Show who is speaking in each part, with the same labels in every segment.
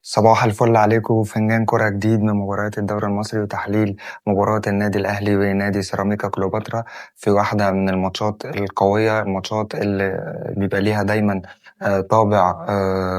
Speaker 1: صباح الفل عليكم، فنجان كرة جديد من مباريات الدوري المصري وتحليل مباراة النادي الأهلي ونادي سيراميكا كليوباترا في واحدة من الماتشات القوية، الماتشات اللي بيبقى ليها دايما طابع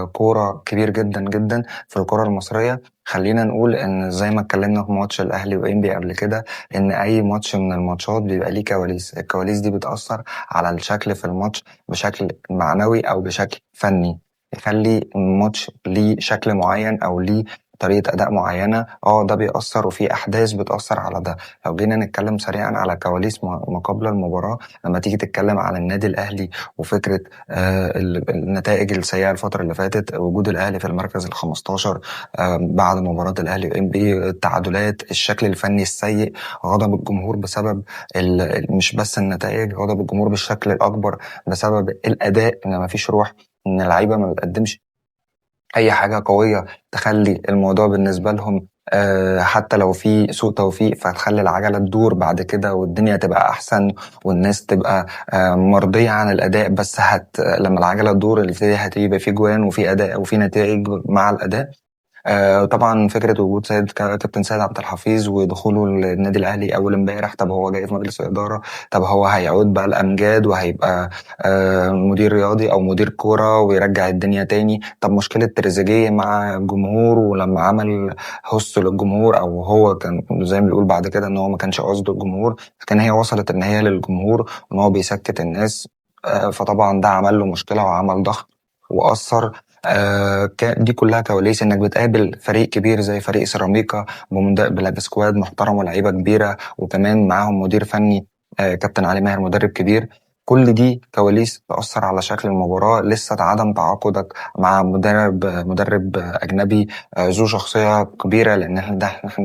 Speaker 1: كورة كبير جدا جدا في الكرة المصرية. خلينا نقول ان زي ما اتكلمنا في ماتش الاهلي وانبي قبل كده، ان اي ماتش من الماتشات بيبقى ليه كواليس، الكواليس دي بتأثر على الشكل في الماتش بشكل معنوي او بشكل فني، يخلي الماتش ليه شكل معين او ليه طريقة أداء معينة. ده بيأثر وفي أحداث بتأثر على ده. لو جينا نتكلم سريعا على كواليس ما قبل المباراة، لما تيجي تتكلم على النادي الأهلي وفكرة النتائج السيئة الفترة اللي فاتت، وجود الأهلي في المركز ال15 بعد مباراة الأهلي وإنبي، التعادلات، الشكل الفني السيء، غضب الجمهور بسبب مش بس النتائج، غضب الجمهور بالشكل الأكبر بسبب الأداء، إن مفيش روح، ان اللعيبه ما بتقدمش اي حاجه قويه تخلي الموضوع بالنسبه لهم حتى لو في سوء توفيق فتخلي العجله تدور بعد كده والدنيا تبقى احسن، والناس تبقى مرضيه عن الاداء. بس لما العجله تدور هتبقى في جوان وفي اداء وفي نتائج مع الاداء. طبعا فكرة وجود كابتن سيد عبد الحفيظ ودخوله النادي الأهلي أول امبارح، طب هو جاي في مجلس الإدارة، طب هو هيعود بقى الأمجاد وهيبقى مدير رياضي أو مدير كورة ويرجع الدنيا تاني. طب مشكلة تريزيجيه مع الجمهور ولما عمل هوست للجمهور، أو هو كان زي ما بيقول بعد كده إن هو ما كانش قصده الجمهور، لكن هي وصلت إن هي للجمهور وإن هو بيسكت الناس. فطبعا ده عمل له مشكلة وعمل ضغط وأثر. دي كلها كواليس انك بتقابل فريق كبير زي فريق سيراميكا بسكواد محترم ولاعيبه كبيره، وكمان معاهم مدير فني كابتن علي ماهر مدرب كبير. كل دي كواليس تأثر على شكل المباراة. لسه عدم تعاقدك مع مدرب أجنبي ذو شخصية كبيرة، لأن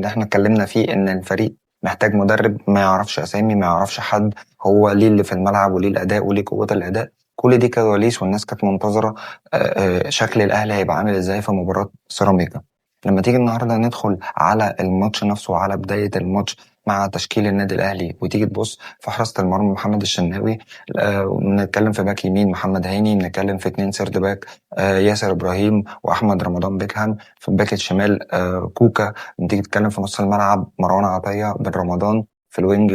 Speaker 1: احنا اتكلمنا فيه إن الفريق محتاج مدرب ما يعرفش أسامي، ما يعرفش حد، هو ليه اللي في الملعب وليه الأداء وليه قوة الأداء. كل دي كواليس والناس كانت منتظرة شكل الاهلي هيبقى عامل ازاي في مباراه سيراميكا. لما تيجي النهارده ندخل على الماتش نفسه وعلى بدايه الماتش مع تشكيل النادي الاهلي، وتيجي تبص في حراسه المرمى محمد الشناوي، بنتكلم في باك يمين محمد هاني، بنتكلم في 2 سيرد باك ياسر ابراهيم واحمد رمضان بيكهام، في الباك الشمال كوكا، بتيجي تتكلم في نص الملعب مروان عطيه بن رمضان، في الوينج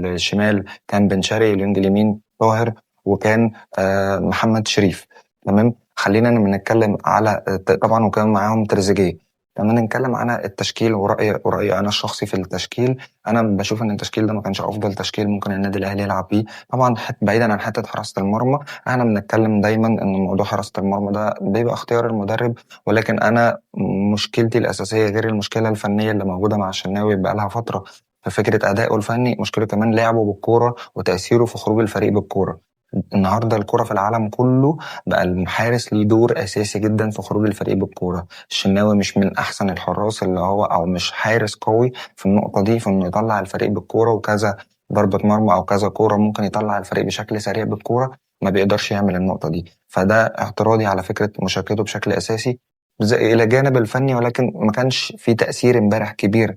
Speaker 1: الشمال كان بن شرقي، الوينج اليمين طاهر، وكان محمد شريف. تمام. خلينا نتكلم على طبعا وكان معاهم تريزيجيه. لما نتكلم على التشكيل ورأيي انا الشخصي في التشكيل، انا بشوف ان التشكيل ده ما كانش افضل تشكيل ممكن النادي الاهلي يلعب بيه. طبعا بعيدا عن حته حراسه المرمى، احنا بنتكلم دايما ان موضوع حراسه المرمى ده بيبقى اختيار المدرب، ولكن انا مشكلتي الاساسيه غير المشكله الفنيه اللي موجوده مع الشناوي بقى لها فتره في فكره ادائه الفني، مشكله كمان لعبه بالكوره وتاثيره في خروج الفريق بالكوره. النهارده الكرة في العالم كله بقى الحارس ليه دور اساسي جدا في خروج الفريق بالكوره. الشناوي مش من احسن الحراس اللي هو، او مش حارس قوي في النقطه دي، في انه يطلع الفريق بالكوره، وكذا ضربه مرمى او كذا كوره ممكن يطلع الفريق بشكل سريع بالكوره، ما بيقدرش يعمل النقطه دي. فده اعتراضي على فكره مشاركته بشكل اساسي الى جانب الفني، ولكن ما كانش في تاثير امبارح كبير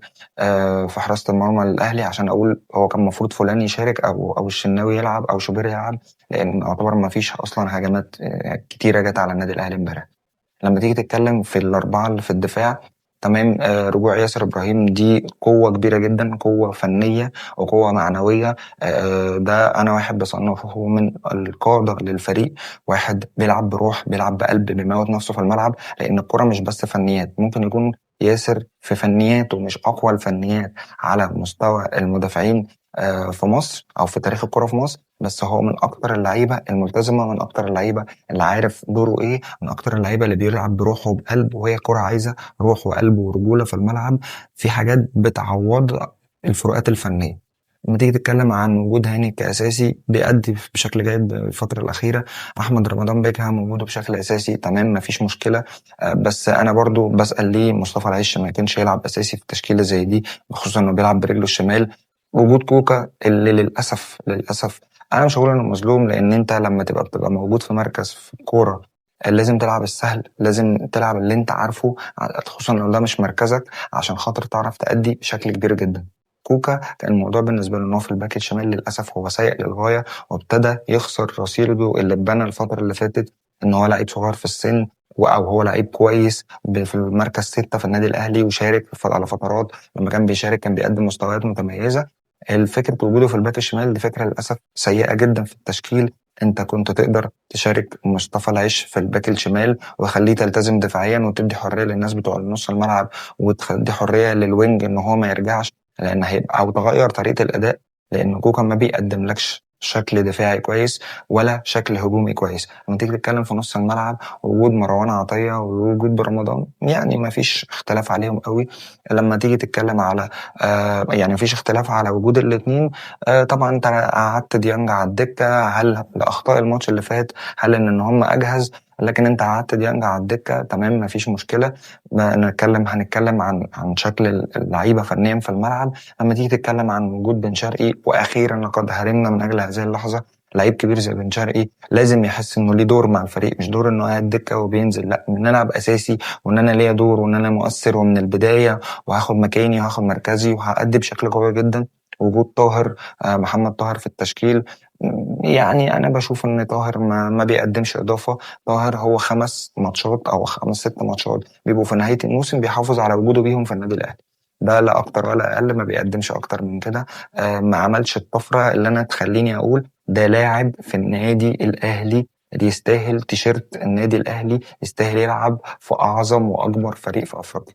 Speaker 1: في حراسه المرمى للاهلي عشان اقول هو كان المفروض فلان يشارك او الشناوي يلعب او شوبير يلعب، لان يعتبر ما فيش اصلا هجمات كتيره جت على النادي الاهلي امبارح. لما تيجي تتكلم في الاربعه اللي في الدفاع، تمام، رجوع ياسر ابراهيم دي قوه كبيره جدا، قوه فنيه وقوه معنويه. ده انا واحد بصنفه من القاده للفريق، واحد بيلعب بروح، بيلعب بقلب، بيموت نفسه في الملعب، لان الكره مش بس فنيات. ممكن يكون ياسر في فنياته مش اقوى الفنيات على مستوى المدافعين في مصر او في تاريخ الكره في مصر، بس هو من اكتر اللعيبه الملتزمه، من اكتر اللعيبه اللي عارف دوره ايه، من اكتر اللعيبه اللي بيلعب بروحه وبقلب، وهي كره عايزه روح وقلب ورجوله في الملعب، في حاجات بتعوض الفروقات الفنيه. لما تيجي تتكلم عن وجود هاني كاساسي بيأدي بشكل جيد الفتره الاخيره، احمد رمضان بيكهام وجوده بشكل اساسي تمام، مفيش مشكله. بس انا برضو بسأل ليه مصطفى العش ما كانش يلعب اساسي في تشكيله زي دي، خصوصا انه بيلعب برجله الشمال. وجود كوكا اللي للاسف انا مش هقول انه مظلوم، لان انت لما بتبقى موجود في مركز في الكوره لازم تلعب السهل، لازم تلعب اللي انت عارفه، خصوصا لو ده مش مركزك، عشان خاطر تعرف تأدي بشكل كبير جدا. كوكا كان الموضوع بالنسبة له إن هو في الباك الشمال للأسف هو سيء للغاية، وابتدى يخسر رصيده اللي اتبنى الفترة اللي فاتت إن هو لعيب صغير في السن، أو هو لعيب كويس في المركز 6 في النادي الأهلي، وشارك على فترات لما كان بيشارك كان بيقدم مستويات متميزة. الفكرة وجوده في الباك الشمال دي فكرة للأسف سيئة جدا في التشكيل. انت كنت تقدر تشارك مصطفى العش في الباك الشمال وخليه تلتزم دفاعيا وتدي حرية للناس بتوع نص الملعب، وتدي حرية للوينج ان هو ما يرجعش، لان هيبقى او تغير طريقة الاداء، لان كوكا ما بيقدم لكش شكل دفاعي كويس ولا شكل هجومي كويس. لما تيجي تتكلم في نص الملعب، وجود مروان عطية ووجود رمضان يعني ما فيش اختلاف عليهم قوي. لما تيجي تتكلم على يعني مفيش اختلاف على وجود الاثنين. طبعا انت قعدت ديانج على الدكه، هل لاخطاء الماتش اللي فات، هل ان هم اجهز؟ لكن انت قعدت ديانج على الدكه، تمام مفيش مشكله. هنتكلم عن شكل اللعيبه فنيا في الملعب. لما تيجي تتكلم عن وجود بن شرقي، واخيرا لقد هرمنا من اجل هذه اللحظه لعيب كبير زي بن شرقي لازم يحس انه ليه دور مع الفريق، مش دور انه قاعد دكه وبينزل، لا، ان انا ابقى اساسي وان انا ليا دور وان انا مؤثر ومن البدايه وهاخد مكاني وهاخد مركزي وهأدي بشكل قوي جدا. وجود طاهر، محمد طاهر في التشكيل، يعني أنا بشوف إن طاهر ما بيقدمش إضافة. طاهر هو 5 ماتشات أو 5 6 ماتشات بيبقوا في نهاية الموسم بيحافظ على وجوده بيهم في النادي الأهلي، ده لا أكتر ولا أقل، ما بيقدمش أكتر من كده. ما عملش الطفرة اللي أنا تخليني أقول ده لاعب في النادي الأهلي يستاهل تيشيرت النادي الأهلي، يستاهل يلعب في أعظم وأكبر فريق في أفريقيا.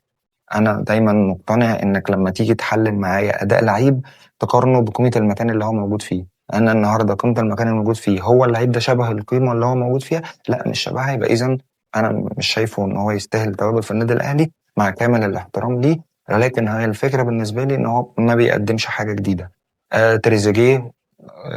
Speaker 1: انا دايما مقتنع انك لما تيجي تحلل معايا اداء لعيب تقارنه بقيمه المكان اللي هو موجود فيه. انا النهارده قيمه المكان اللي موجود فيه، هو اللعيب ده شبه القيمه اللي هو موجود فيها؟ لا مش شبهها، يبقى اذا انا مش شايفه ان هو يستاهل التواجد في النادي الاهلي مع كامل الاحترام ليه. ولكن هي الفكره بالنسبه لي ان هو ما بيقدمش حاجه جديده. تريزيجيه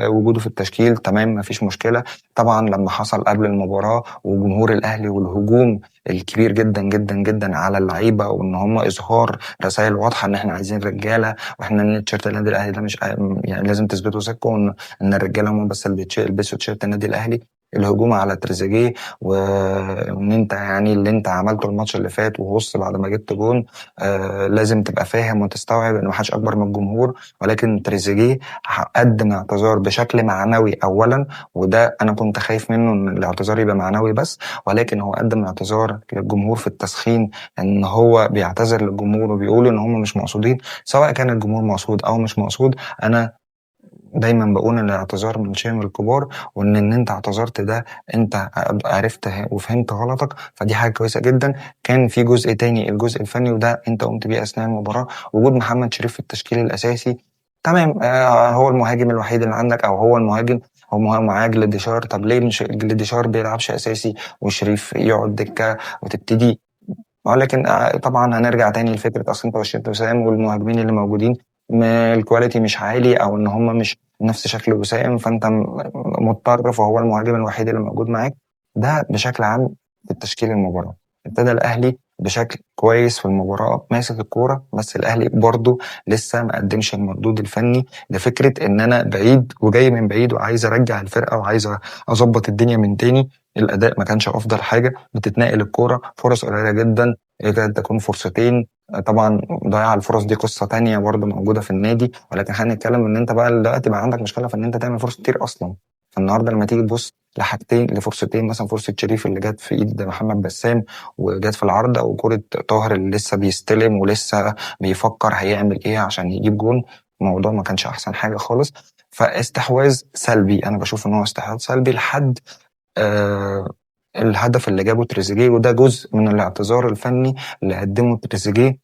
Speaker 1: وجوده في التشكيل تمام مفيش مشكلة. طبعا لما حصل قبل المباراة وجمهور الأهلي والهجوم الكبير جدا جدا جدا على اللعيبة، وإن هم إظهار رسائل واضحة إن إحنا عايزين رجالة، وإحنا إن تيشيرت النادي الأهلي ده مش يعني لازم تثبتوا سكوا، إن الرجالة هم بس اللي بيلبسوا تيشيرت النادي الأهلي. الهجوم على تريزيجيه وان انت يعني اللي انت عملته الماتش اللي فات وبص بعد ما جبت جون، لازم تبقى فاهم وتستوعب ان محدش اكبر من الجمهور. ولكن تريزيجيه قدم اعتذار بشكل معنوي اولا، وده انا كنت خايف منه ان الاعتذار يبقى معنوي بس، ولكن هو قدم اعتذار للجمهور في التسخين، ان هو بيعتذر للجمهور وبيقول ان هم مش مقصودين. سواء كان الجمهور مقصود او مش مقصود، انا دايما بقول ان الاعتذار من شيم الكبار، وان انت اعتذرت ده انت عرفت وفهمت غلطك، فدي حاجه كويسه جدا. كان في جزء تاني، الجزء الفني، وده انت قمت بيه اثناء المباراه. وجود محمد شريف في التشكيل الاساسي تمام، هو المهاجم الوحيد اللي عندك، او هو المهاجم، هو معاه جلديشار، طب ليه مش جلديشار بيلعبش اساسي وشريف يقعد دكه وتبتدي؟ ولكن طبعا هنرجع تاني لفكره اصل انت وشيت وسام والمهاجمين اللي موجودين الكواليتي مش عالي، او ان هم مش نفس شكل وسام، فانت مضطر، فهو المهاجم الوحيد اللي موجود معاك. ده بشكل عام في التشكيل المباراه. ابتدى الاهلي بشكل كويس في المباراه ماسك الكوره، بس الاهلي برضه لسه ما قدمش المردود الفني لفكره ان انا بعيد وجاي من بعيد وعايز ارجع الفرقه وعايز اظبط الدنيا من تاني. الاداء ما كانش افضل حاجه، بتتنقل الكوره فرص قليله جدا، يكاد تكون فرصتين. طبعا ضياع الفرص دي قصه تانية برضه موجوده في النادي، ولكن هنتكلم ان انت بقى دلوقتي بقى عندك مشكله في ان انت تعمل فرص كتير اصلا. فالنهارده لما تيجي تبص لحاجتين لفرصتين، مثلا فرصه شريف اللي جت في ايد محمد بسام وجت في العارضه، وكره طاهر اللي لسه بيستلم ولسه بيفكر هيعمل ايه عشان يجيب جون، الموضوع ما كانش احسن حاجه خالص. فاستحواذ سلبي، انا بشوف ان هو استحواذ سلبي لحد آه الهدف اللي جابه تريزيجيه، وده جزء من الاعتذار الفني اللي قدمه تريزيجيه.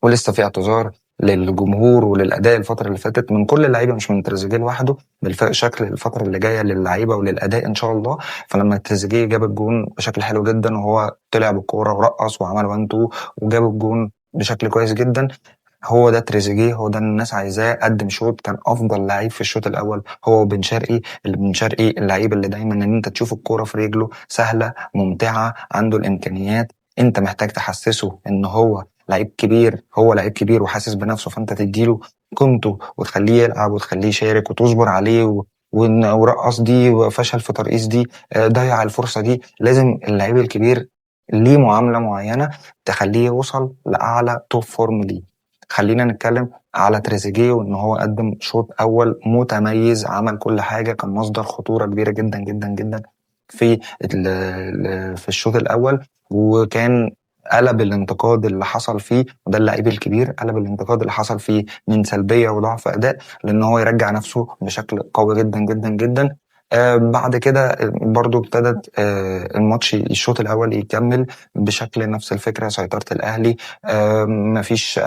Speaker 1: ولسه في اعتذار للجمهور وللاداء الفتره اللي فاتت من كل اللعيبه، مش من تريزيجيه لوحده، بالشكل الفتره اللي جايه للعيبه وللاداء ان شاء الله. فلما تريزيجيه جاب الجون بشكل حلو جدا، وهو طلع بالكوره ورقص وعمل 1 2 وجاب الجون بشكل كويس جدا، هو ده تريزيجيه، هو ده الناس عايزاه. قدم شوط، كان افضل لعيب في الشوط الاول هو وبن شرقي. اللي بن شرقي اللعيب اللي دايما ان انت تشوف الكوره في رجله سهله ممتعه، عنده الامكانيات، انت محتاج تحسسه ان هو لعيب كبير، هو لعيب كبير وحاسس بنفسه، فانت تديله قيمته وتخليه يلعب وتخليه يشارك وتصبر عليه ورقص دي وفشل في ترقيص دي، ضيع الفرصه دي. لازم اللعيب الكبير ليه معامله معينه تخليه يوصل لاعلى توب فورم ليه. خلينا نتكلم على تريزيجيه، وان هو قدم شوط اول متميز، عمل كل حاجه، كان مصدر خطوره كبيره جدا جدا جدا في في الشوط الاول، وكان قلب الانتقاد اللي حصل فيه، وده اللعيب الكبير، قلب الانتقاد اللي حصل فيه من سلبيه وضعف اداء لان هو يرجع نفسه بشكل قوي جدا جدا جدا. بعد كده برضو ابتدت الماتش الشوط الاول يكمل بشكل نفس الفكره، سيطره الاهلي. مفيش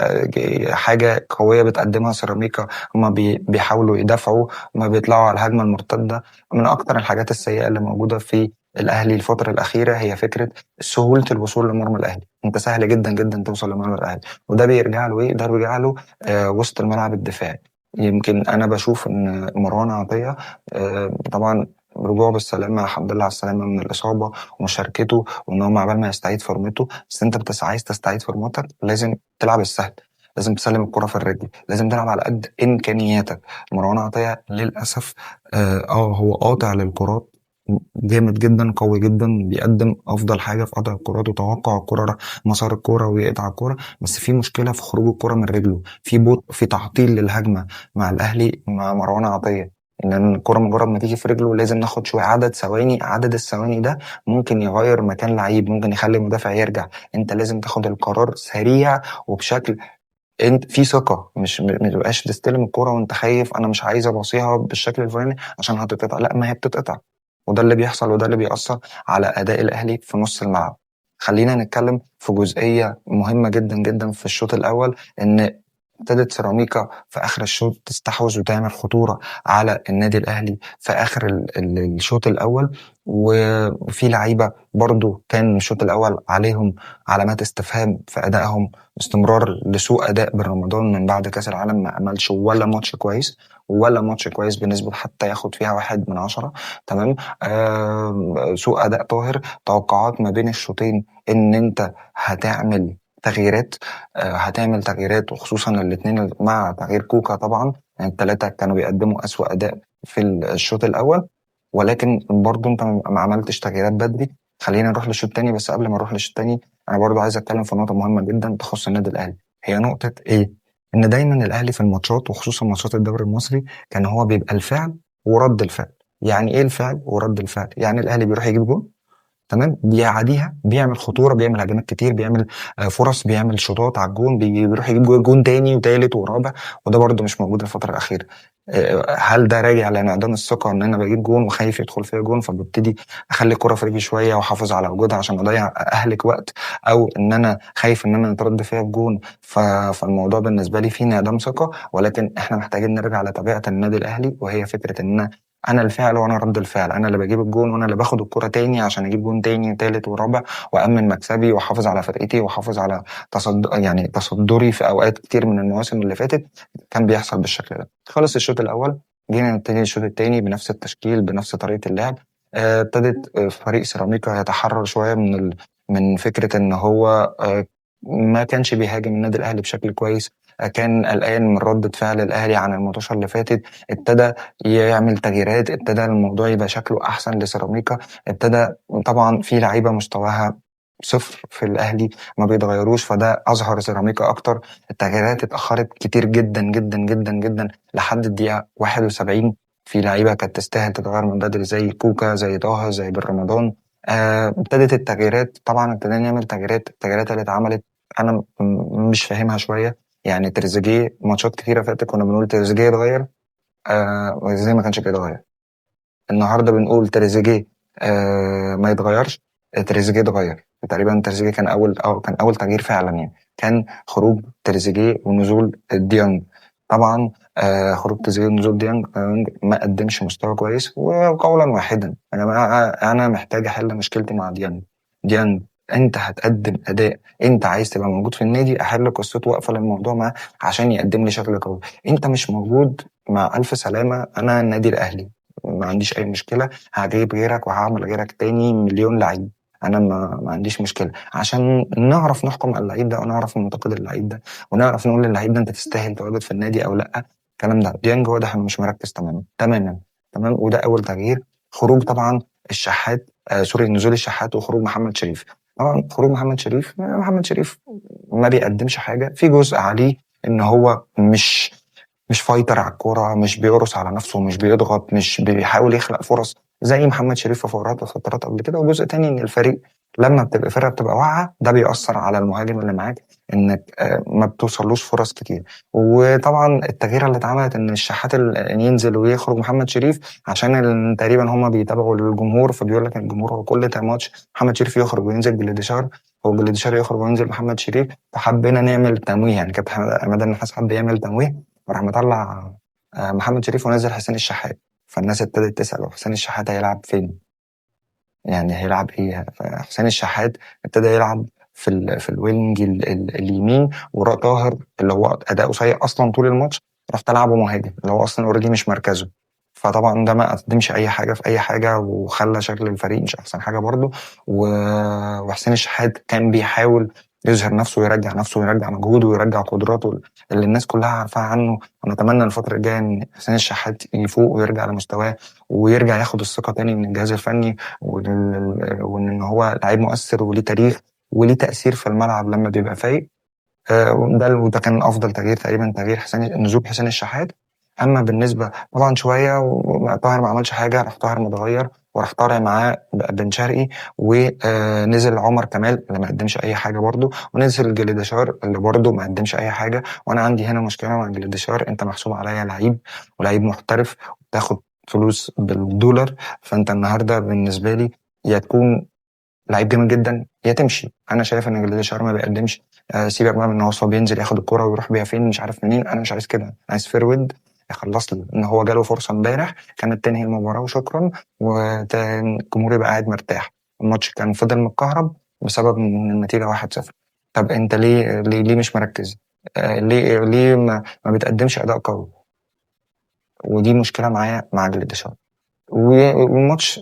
Speaker 1: حاجه قويه بتقدمها سيراميكا، هما بيحاولوا يدافعوا، ما بيطلعوا على الهجمه المرتده. من اكتر الحاجات السيئه اللي موجوده في الاهلي الفتره الاخيره هي فكره سهوله الوصول لمرمى الاهلي، انت سهل جدا جدا توصل لمرمى الاهلي، وده بيرجع له ايه؟ ده بيرجع له وسط الملعب الدفاعي. يمكن انا بشوف ان مروان عطيه طبعا رجوعه بالسلامه، الحمد لله على السلامه من الاصابه ومشاركته، وان هو عبال ما يستعيد فورمته. بس انت عايز تستعيد فورمتك لازم تلعب السهل، لازم تسلم الكرة في الرجل، لازم تلعب على قد امكانياتك. مروان عطية للاسف هو قاطع للكرات جامد جدا، قوي جدا، بيقدم افضل حاجه في قطع الكرات وتوقع الكره، مسار الكره ويقطع الكره، بس في مشكله في خروج الكره من رجله، في بطء، في تعطيل للهجمه مع الاهلي مع مروان عطيه. ان الكره مجرد ما تيجي في رجله لازم ناخد شويه عدد ثواني، عدد الثواني ده ممكن يغير مكان لعيب، ممكن يخلي المدافع يرجع. انت لازم تاخد القرار سريع وبشكل انت في ثقه، مش ما تبقاش تستلم الكوره وانت خايف انا مش عايز اباصيها بالشكل الفلاني عشان هتتقطع، لا، ما هي بتتقطع. وده اللي بيحصل، وده اللي بيأثر على اداء الاهلي في نص الملعب. خلينا نتكلم في جزئيه مهمه جدا جدا في الشوط الاول، ان ابتدت سيراميكا في اخر الشوط تستحوذ وتعمل خطوره على النادي الاهلي في اخر الشوط الاول. وفي لعيبه برضو كان الشوط الاول عليهم علامات استفهام في ادائهم، استمرار لسوء اداء بالرمضان من بعد كاس العالم، ما عملش ولا ماتش كويس، ولا ماتش كويس بنسبه حتى ياخد فيها 1/10. تمام. سوء اداء طاهر. توقعات ما بين الشوطين ان انت هتعمل تغييرات، هتعمل تغييرات، وخصوصا الاثنين مع تغيير كوكا طبعا، يعني الثلاثه كانوا بيقدموا اسوأ اداء في الشوط الاول، ولكن برضو انت ما عملتش تغييرات بدري. خلينا نروح للشوط الثاني، بس قبل ما نروح للشوط الثاني انا برضو عايز اتكلم في نقطه مهمه جدا تخص النادي الاهلي. هي نقطه ايه؟ ان دايما الاهلي في الماتشات وخصوصا ماتشات الدوري المصري كان هو بيبقى الفعل ورد الفعل. يعني ايه الفعل ورد الفعل؟ يعني الاهلي بيروح يجيب جول، تمام، بيعاديها، بيعمل خطوره، بيعمل هجمات كتير، بيعمل فرص، بيعمل شوطات على الجون، بيروح يجيب جون تاني وتالت ورابع، وده برده مش موجود الفتره الاخيره. هل ده راجع لانعدام الثقه ان انا بجيب جون وخايف يدخل فيا جون فببتدي اخلي الكره في رجلي شويه واحافظ على وجودها عشان اضيع اهلك وقت، او ان انا خايف ان انا يترد فيا الجون فالموضوع بالنسبه لي فيه انعدام ثقه؟ ولكن احنا محتاجين نرجع لطبيعه النادي الاهلي، وهي فكره ان انا الفعل وانا رد الفعل، انا اللي بجيب الجون وانا اللي باخد الكرة تاني عشان اجيب جون تاني وتالت ورابع وامن مكسبي واحافظ على فرقتي واحافظ على يعني تصدري في اوقات كتير من المواسم اللي فاتت كان بيحصل بالشكل ده. خلص الشوط الاول، جينا نبتدي الشوط التاني بنفس التشكيل بنفس طريقة اللعب. ابتدت فريق سيراميكا يتحرر شوية من فكرة ان هو ما كانش بيهاجم النادي الاهلي بشكل كويس، كان قلقان من ردة فعل الاهلي عن الماتش اللي فاتت، ابتدى يعمل تغييرات، ابتدى الموضوع يبقى شكله احسن لسيراميكا. ابتدى طبعا في لعيبه مستواها صفر في الاهلي ما بيتغيروش، فده اظهر سيراميكا اكتر. التغييرات اتاخرت كتير جدا جدا جدا جدا لحد الدقيقه 71. في لعيبه كانت تستاهل تتغير من بدري زي كوكا، زي طه، زي بن رمضان. ابتدت التغييرات، طبعا ابتدينا نعمل تغييرات. التغييرات اللي اتعملت انا مش فاهمها شويه. يعني تريزيجيه ماتشات كتيره فاتت كنا بنقول تريزيجيه اتغير، زي ما كانش بيتغير. النهارده بنقول تريزيجيه ما يتغيرش، تريزيجيه اتغير تقريبا. تريزيجيه كان اول تغيير فعلا، يعني كان خروج تريزيجيه ونزول ديانج. طبعا خروج تريزيجيه ونزول ديانج ما قدمش مستوى كويس، وقولا واحدا يا جماعه انا محتاج احل مشكلتي مع ديانج. ديانج انت هتقدم اداء، انت عايز تبقى موجود في النادي، احل قصته واقفل الموضوع معاه عشان يقدم لي شكل قوي. انت مش موجود، مع الف سلامه، انا النادي الاهلي ما عنديش اي مشكله، هجيب غيرك وهعمل غيرك تاني مليون لعيب، انا ما عنديش مشكله عشان نعرف نحكم على اللعيب ده ونعرف ننتقد اللعيب ده ونعرف نقول للعيب ده انت تستاهل تواجد في النادي او لا. الكلام ده ديانج واضح انه مش مركز تماما تماما. تمام. وده اول تغيير. خروج طبعا الشحات، سوري، نزول الشحات وخروج محمد شريف. طبعا خروج محمد شريف ما بيقدمش حاجه، في جزء عليه ان هو مش فايتر على الكوره، مش بيقرص على نفسه، مش بيضغط، مش بيحاول يخلق فرص زي محمد شريف في فترات قبل كده. وجزء تاني ان الفريق لما بتبقى فرقه بتبقى واقعه ده بيأثر على المهاجم اللي معاك، انك ما بتوصلوش فرص كتير. وطبعا التغييره اللي اتعملت ان الشحات ينزل ويخرج محمد شريف عشان تقريبا هم بيتابعوا الجمهور، فبيقول لك الجمهور هو كل ماتش محمد شريف يخرج وينزل جلاديشار، هو جلاديشار يخرج وينزل محمد شريف. فحبينا نعمل تمويه، يعني كابتن عماد النحاس حب يعمل تمويه، وراح مطلع محمد شريف ونزل حسين الشحات. فالناس ابتدت تسأل هو حسين الشحات هيلعب فين؟ يعني هيلعب ايه؟ حسين الشحات ابتدى يلعب في الوينج اليمين، وراء طاهر اللي هو اداؤه سيء اصلا طول الماتش راح تلعبه مهاجم اللي هو اصلا اوريدي مش مركزه. فطبعا ده ما قدمش اي حاجه في اي حاجه، وخلى شكل الفريق مش احسن حاجه برضه. وحسين الشحات كان بيحاول يظهر نفسه ويرجع نفسه ويرجع مجهوده ويرجع قدراته اللي الناس كلها عارفاها عنه. ونتمنى الفتره الجايه ان حسين الشحات يفوق ويرجع لمستواه ويرجع ياخد الثقه تاني من الجهاز الفني، وان هو لعيب مؤثر وليه تاريخ وليه تأثير في الملعب لما بيبقى فايق. وده كان افضل تغيير تقريبا، تغيير نزول حسين الشحات. اما بالنسبه طبعا شويه طاهر ما عملش حاجه، راح طاهر متغير وراح طالع معاه بن شرقي، ونزل عمر كمال اللي ما قدمش اي حاجه برده، ونزل جليداشار اللي برده ما قدمش اي حاجه. وانا عندي هنا مشكله مع جليداشار، انت محسوب عليا لعيب ولعيب محترف وبتاخد فلوس بالدولار، فانت النهارده بالنسبه لي يا تكون لعيب جامد جدا يا تمشي. انا شايف ان جلاديشار ما بيقدمش. سيبك بقى من ان هو بينزل ياخد الكرة ويروح بيها فين مش عارف منين، انا مش عايز كده، عايز فيرود يخلص لي. ان هو جاله فرصه امبارح كانت تنهي المباراه وشكرا، والجمهور يبقى قاعد مرتاح. الماتش كان فضل متكهرب بسبب ان النتيجه 1-0. طب انت ليه مش مركز؟ ليه ما بتقدمش اداء قوي؟ ودي مشكله معايا مع جلاديشار. والماتش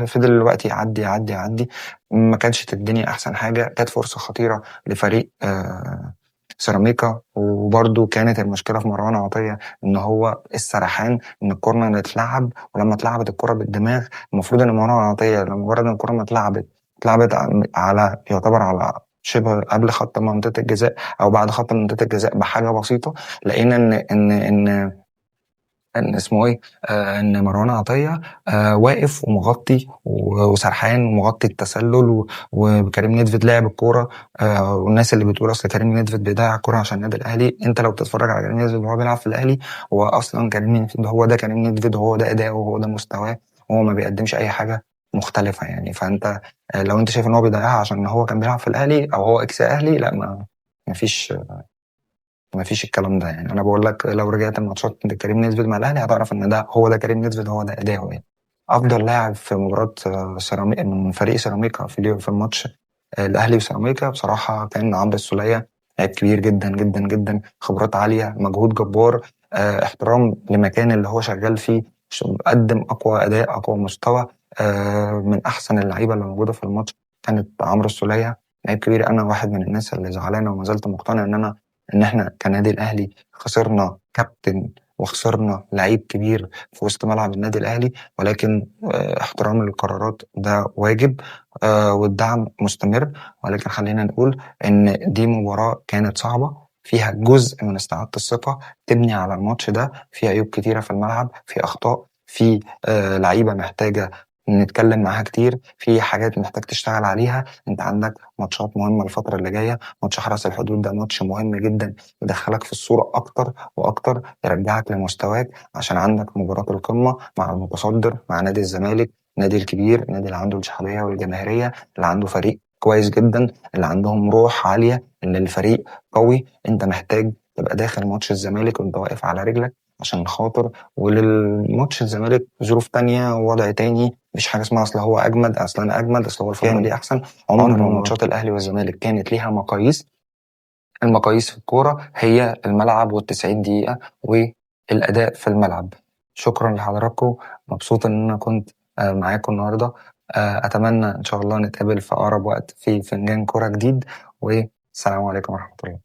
Speaker 1: فضل الوقت يعدي يعدي يعدي، ما كانش الدنيا احسن حاجه. كانت فرصه خطيره لفريق سيراميكا، وبرده كانت المشكله في مروان عطيه ان هو السرحان، ان الكورنر اتلعب، ولما اتلعبت الكره بالدماغ المفروض ان مروان عطيه لما مجرد ان الكره ما اتلعبت على يعتبر على شبه قبل خط منطقه الجزاء او بعد خط منطقه الجزاء بحاجه بسيطه، لقينا ان اسمه ايه ان مروان عطيه واقف ومغطي وسرحان ومغطي التسلل، وكريم نيدفيد لعب الكوره. والناس اللي بتقول اصل كريم نيدفيد بيضيع الكوره عشان النادي الاهلي، انت لو بتتفرج على كريم نيدفيد وهو بيلعب في الاهلي، هو اصلا كريم نيدفيد هو ده كريم نيدفيد، وهو ده اداؤه وهو ده مستواه، وهو ما بيقدمش اي حاجه مختلفه يعني. فانت لو انت شايف ان هو بيضيعها عشان هو كان بيلعب في الاهلي او هو اكس اهلي، لا، ما فيش الكلام ده يعني. انا بقول لك لو رجعت الماتشات كريم نيدفيد مع الاهلي هتعرف ان ده هو ده كريم نيدفيد، هو ده اداؤه يعني. افضل لاعب في مباراه سيراميكا من فريق سيراميكا في الماتش الاهلي وسيراميكا بصراحه كان عمرو السوليه. لاعب كبير جدا جدا جدا، خبرات عاليه، مجهود جبار، احترام لمكان اللي هو شغال فيه، قدم اقوى اداء اقوى مستوى. من احسن اللعيبه اللي موجوده في الماتش كانت عمرو السوليه، لاعب كبير. انا واحد من الناس اللي زعلانه وما زلت مقتنع ان احنا كنادي الاهلي خسرنا كابتن وخسرنا لعيب كبير في وسط ملعب النادي الاهلي، ولكن احترام القرارات ده واجب، والدعم مستمر. ولكن خلينا نقول ان دي مباراة كانت صعبة فيها جزء من استعادة الثقة، تبني على الماتش ده. في عيوب كتيرة في الملعب، في اخطاء، في لعيبة محتاجة نتكلم معاها كتير، في حاجات محتاج تشتغل عليها. انت عندك ماتشات مهمة الفترة اللي جاية، ماتش حرس الحدود ده ماتش مهم جدا يدخلك في الصورة أكتر وأكتر، يرجعك لمستواك، عشان عندك مباراة القمة مع المتصدر مع نادي الزمالك، نادي الكبير، نادي اللي عنده الشعبية والجماهيرية، اللي عنده فريق كويس جدا، اللي عندهم روح عالية، اللي الفريق قوي. انت محتاج تبقى داخل ماتش الزمالك وانت واقف على رجلك عشان خاطر. وللماتش الزمالك ظروف تانية ووضع تاني، مفيش حاجة اسمها أصل هو أجمد، أصل أنا أجمد، أصل هو الفترة دي أحسن. عمر ما ماتشات الأهلي والزمالك كانت ليها مقاييس. المقاييس في الكورة هي الملعب والتسعين دقيقة والأداء في الملعب. شكرا لحضراتكم، مبسوط إن أنا كنت معاكم النهاردة. أتمنى إن شاء الله نتقابل في أقرب وقت في فنجان كورة جديد، والسلام عليكم ورحمة الله.